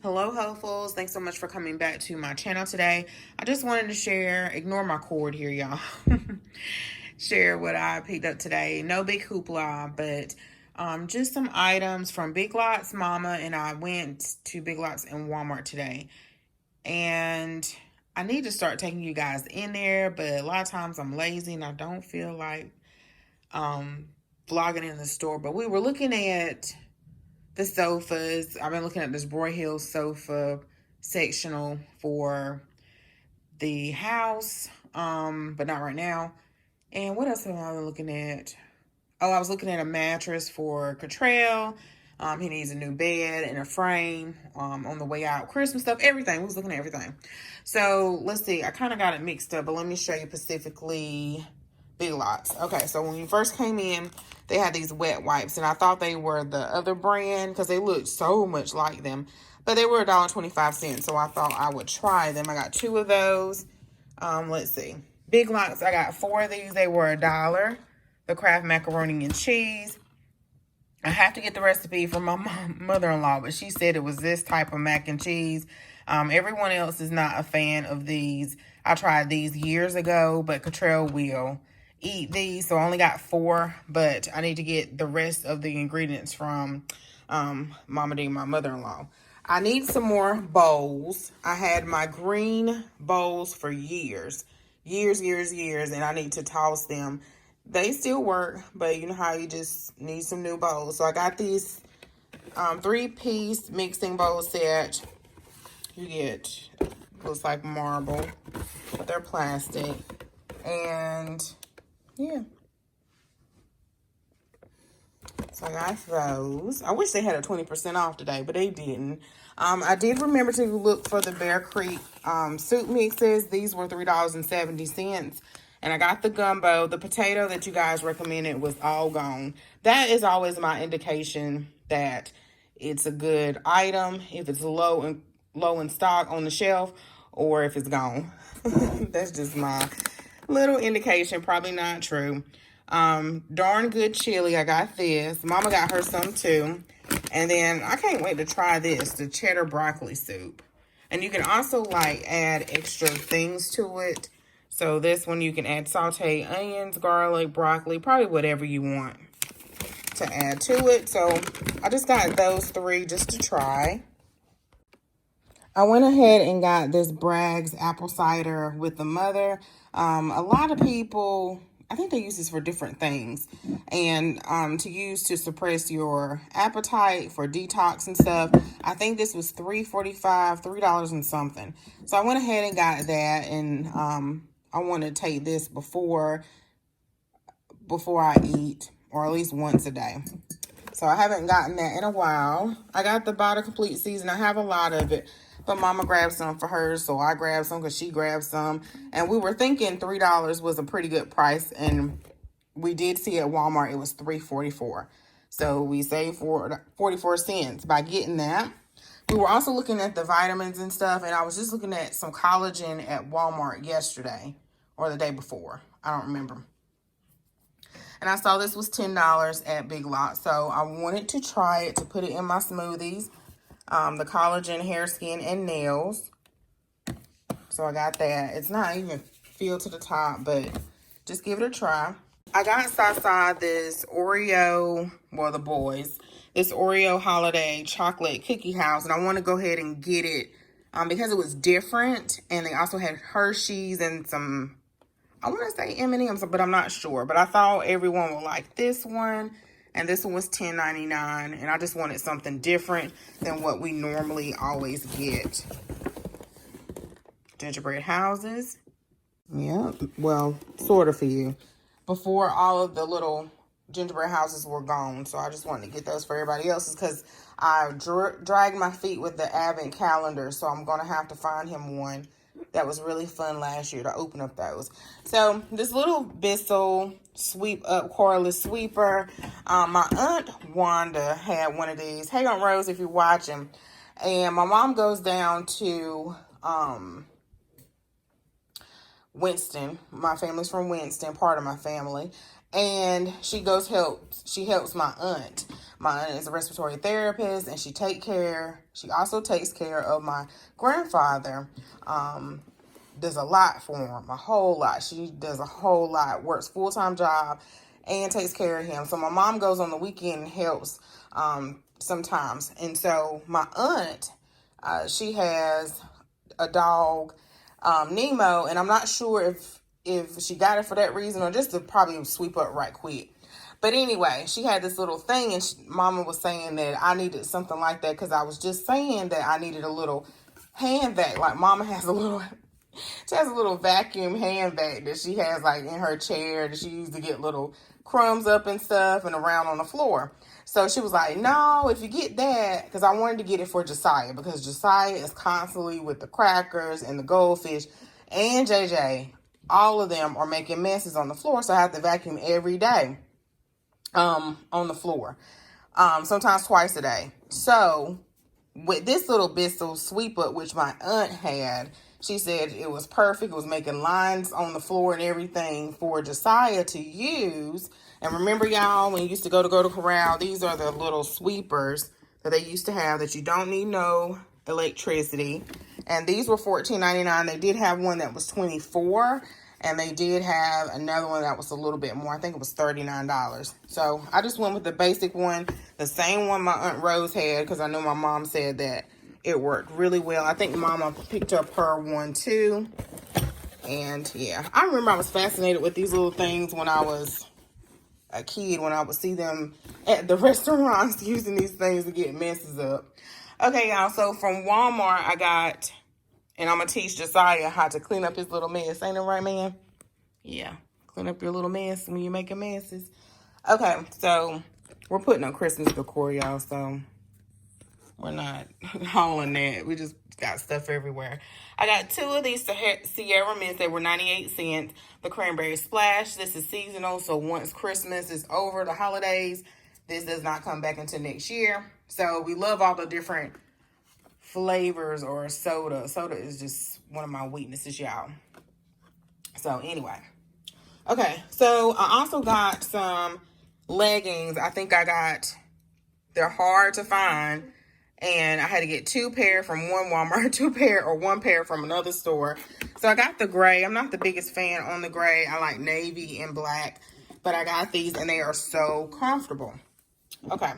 Hello, hopefuls. Thanks so much for coming back to my channel today. I just wanted to share, ignore my cord here, y'all. Share what I picked up today. No big hoopla, but just some items from Biglots. Mama and I went to Biglots and Walmart today. And I need to start taking you guys in there, but a lot of times I'm lazy and I don't feel like vlogging in the store. But we were looking at the sofas. I've been looking at this Roy Hill sofa sectional for the house, but not right now. And what else am I looking at? Oh, I was looking at a mattress for Cottrell. He needs a new bed and a frame on the way out. Christmas stuff, everything. We was looking at everything. So let's see. I kind of got it mixed up, but let me show you specifically Biglots. Okay, so when you first came in, they had these wet wipes, and I thought they were the other brand because they looked so much like them. But they were $1.25, so I thought I would try them. I got 2 of those. Let's see. Biglots, I got 4 of these. They were $1. The Kraft macaroni and cheese. I have to get the recipe from my mother-in-law, but she said it was this type of mac and cheese. Everyone else is not a fan of these. I tried these years ago, but Cottrell will eat these, so I only got 4, but I need to get the rest of the ingredients from Mama D, my mother-in-law. I need some more bowls. I had my green bowls for years, and I need to toss them. They still work, but you know how you just need some new bowls. So I got these 3-piece mixing bowl set. You get, looks like marble, but they're plastic. And yeah. So I got those. I wish they had a 20% off today, but they didn't. I did remember to look for the Bear Creek soup mixes. These were $3.70. And I got the gumbo. The potato that you guys recommended was all gone. That is always my indication that it's a good item, if it's low in stock on the shelf, or if it's gone. That's just my little indication. Probably not true. Darn good chili. I got this. Mama got her some too. And then I can't wait to try this, the cheddar broccoli soup. And you can also like add extra things to it. So this one you can add sauteed onions, garlic, broccoli, probably whatever you want to add to it. So I just got those 3 just to try. I went ahead and got this Bragg's apple cider with the mother. A lot of people, I think they use this for different things. And to use to suppress your appetite for detox and stuff. I think this was $3.45, $3 and something. So I went ahead and got that, and I want to take this before I eat, or at least once a day. So I haven't gotten that in a while. I got the Bottle Complete Season. I have a lot of it. But Mama grabbed some for her, so I grabbed some because she grabbed some. And we were thinking $3 was a pretty good price. And we did see at Walmart it was $3.44. So we saved 44 cents by getting that. We were also looking at the vitamins and stuff. And I was just looking at some collagen at Walmart yesterday or the day before. I don't remember. And I saw this was $10 at Big Lots. So I wanted to try it to put it in my smoothies. The collagen, hair, skin, and nails. So I got that. It's not even filled to the top, but just give it a try. I got Siah this Oreo, well, the boys, this Oreo holiday chocolate cookie house. And I want to go ahead and get it because it was different. And they also had Hershey's and some, I want to say M&M's, but I'm not sure. But I thought everyone would like this one. And this one was $10.99. And I just wanted something different than what we normally always get. Gingerbread houses. Yeah, well, sort of for you. Before all of the little gingerbread houses were gone. So I just wanted to get those for everybody else's because I dragged my feet with the advent calendar. So I'm going to have to find him one. That was really fun last year to open up those. So this little Bissell sweep up cordless sweeper. My aunt Wanda had one of these. Hey, Aunt Rose, if you're watching. And my mom goes down to Winston. My family's from Winston, part of my family. And she helps my aunt. My aunt is a respiratory therapist, and she also takes care of my grandfather. Does a lot for him, a whole lot. She does a whole lot, works full-time job, and takes care of him. So my mom goes on the weekend and helps sometimes. And so my aunt, she has a dog, Nemo, and I'm not sure if she got it for that reason or just to probably sweep up right quick. But anyway, she had this little thing, and Mama was saying that I needed something like that because I was just saying that I needed a little hand vac. Like Mama has she has a little vacuum hand vac that she has like in her chair that she used to get little crumbs up and stuff and around on the floor. So she was like, no, if you get that, because I wanted to get it for Josiah, because Josiah is constantly with the crackers and the goldfish, and JJ, all of them are making messes on the floor, so I have to vacuum every day on the floor, sometimes twice a day. So with this little Bissell sweep up, which my aunt had, she said it was perfect. It was making lines on the floor and everything for Josiah to use. And remember, y'all, when you used to go to Corral, these are the little sweepers that they used to have that you don't need no electricity. And these were $14.99. They did have one that was $24, and they did have another one that was a little bit more. I think it was $39. So I just went with the basic one, the same one my Aunt Rose had, because I know my mom said that it worked really well. I think Mama picked up her one too. And yeah, I remember I was fascinated with these little things when I was a kid, when I would see them at the restaurants using these things to get messes up. Okay, y'all, so from Walmart, I got, and I'm going to teach Josiah how to clean up his little mess. Ain't it right, man? Yeah, clean up your little mess when you're making messes. Okay, so we're putting on Christmas decor, y'all, so we're not hauling that. We just got stuff everywhere. I got two of these Sierra Mints. They were 98 cents. The Cranberry Splash. This is seasonal, so once Christmas is over, the holidays, this does not come back until next year. So we love all the different flavors or soda. Soda is just one of my weaknesses, y'all. So anyway. Okay, so I also got some leggings. I think they're hard to find. And I had to get two pair from one Walmart, one pair from another store. So I got the gray. I'm not the biggest fan on the gray. I like navy and black. But I got these, and they are so comfortable. Okay.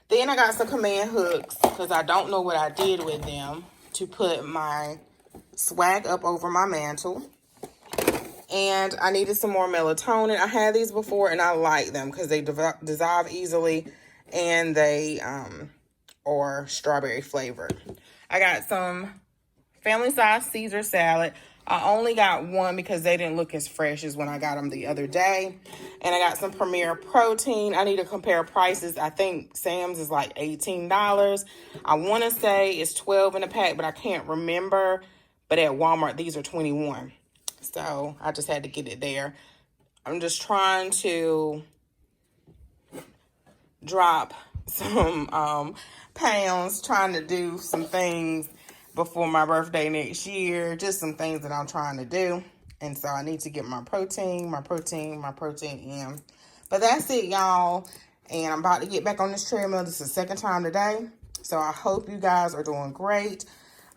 Then I got some command hooks, because I don't know what I did with them, to put my swag up over my mantle. And I needed some more melatonin. I had these before, and I like them because they dissolve easily, and they or strawberry flavored. I got some family size Caesar salad. I only got one because they didn't look as fresh as when I got them the other day. And I got some Premier protein. I need to compare prices. I think Sam's is like $18. I want to say it's 12 in a pack, but I can't remember. But at Walmart, these are 21. So I just had to get it there. I'm just trying to drop some pounds, trying to do some things before my birthday next year. Just some things that I'm trying to do. And so I need to get my protein in. But that's it, y'all. And I'm about to get back on this treadmill. This is the second time today. So I hope you guys are doing great.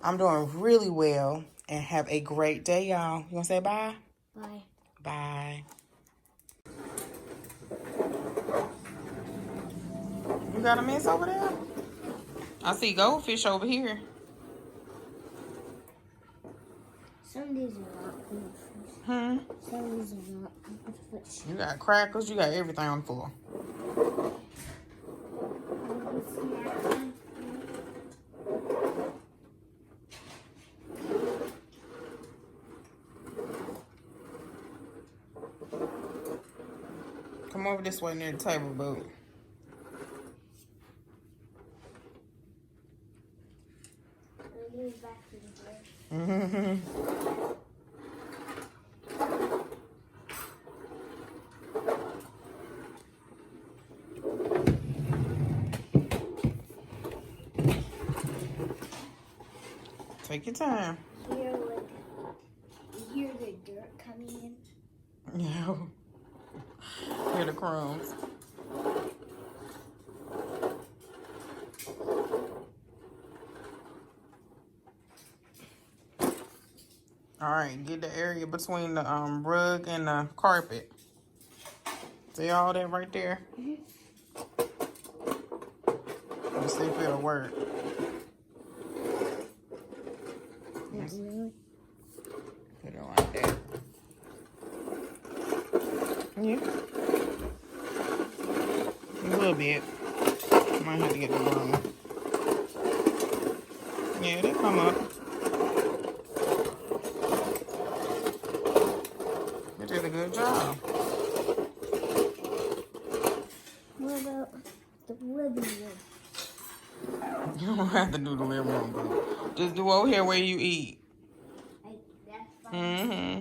I'm doing really well. And have a great day, y'all. You want to say bye? Bye. Bye. You got a mess over there? I see goldfish over here. Some of these are not goldfish. Some of these are not goldfish. You got crackers. You got everything on the floor. Come over this way near the table, boo. Take your time. You hear the dirt coming in? No. Hear the crumbs. All right, get the area between the rug and the carpet. See all that right there? Let's see if it'll work. Not really. Put it like that. Yeah. A little bit. Might have to get the broom. Yeah, they come up. You did a good job. What about the living room? You don't have to do the living room, boo. Just do over here where you eat. That's fine. Mm-hmm.